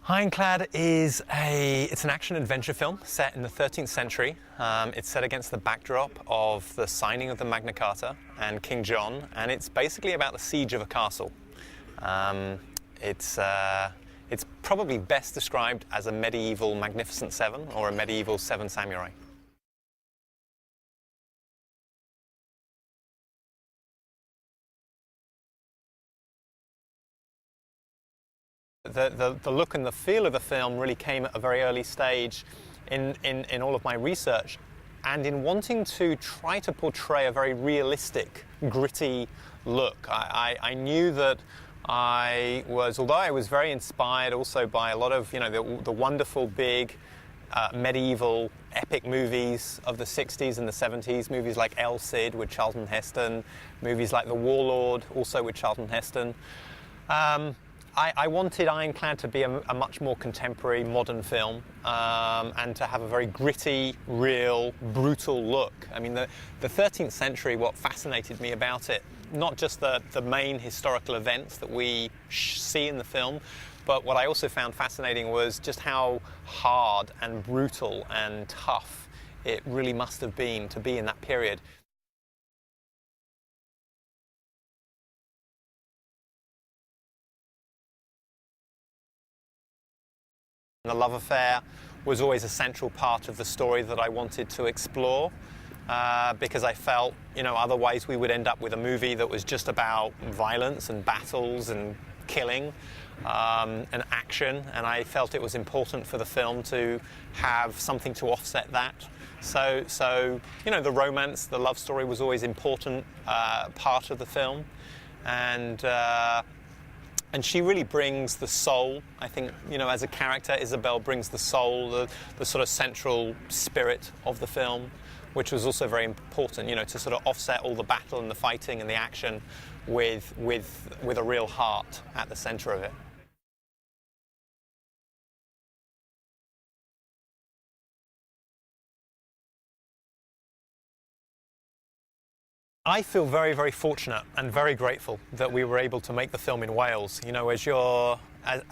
Ironclad is it's an action-adventure film set in the 13th century. It's set against the backdrop of the signing of the Magna Carta and King John, and it's basically about the siege of a castle. It's probably best described as a medieval Magnificent Seven or a medieval Seven Samurai. The look and the feel of the film really came at a very early stage in all of my research, and in wanting to try to portray a very realistic, gritty look. I knew that although I was very inspired also by a lot of the wonderful big medieval epic movies of the 60s and the 70s, movies like El Cid with Charlton Heston, movies like The Warlord also with Charlton Heston. I wanted Ironclad to be a much more contemporary, modern film, and to have a very gritty, real, brutal look. I mean, the 13th century, what fascinated me about it, not just the main historical events that we see in the film, but what I also found fascinating was just how hard and brutal and tough it really must have been to be in that period. The love affair was always a central part of the story that I wanted to explore, because I felt, otherwise we would end up with a movie that was just about violence and battles and killing and action, and I felt it was important for the film to have something to offset that. So the romance, the love story was always an important part of the film, and she really brings the soul. I think, as a character, Isabel brings the soul, the sort of central spirit of the film, which was also very important, to sort of offset all the battle and the fighting and the action with a real heart at the center of it. I feel very, very fortunate and very grateful that we were able to make the film in Wales. As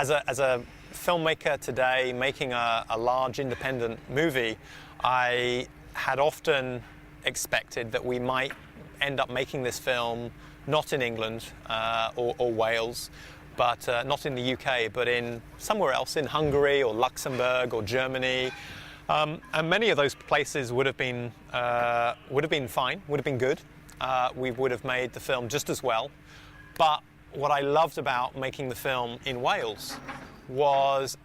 a filmmaker today, making a large independent movie, I had often expected that we might end up making this film not in England or Wales, but not in the UK, but in somewhere else, in Hungary or Luxembourg or Germany. And many of those places would have been fine, would have been good. We would have made the film just as well. But what I loved about making the film in Wales was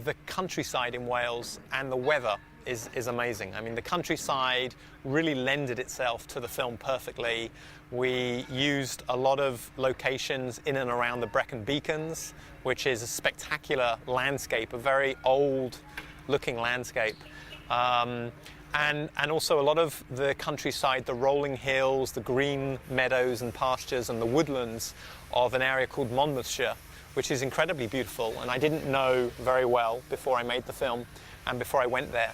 the countryside in Wales, and the weather is amazing. I mean, the countryside really lended itself to the film perfectly. We used a lot of locations in and around the Brecon Beacons, which is a spectacular landscape, a very old looking landscape, and also a lot of the countryside, the rolling hills, the green meadows and pastures and the woodlands of an area called Monmouthshire, which is incredibly beautiful, and I didn't know very well before I made the film and before I went there.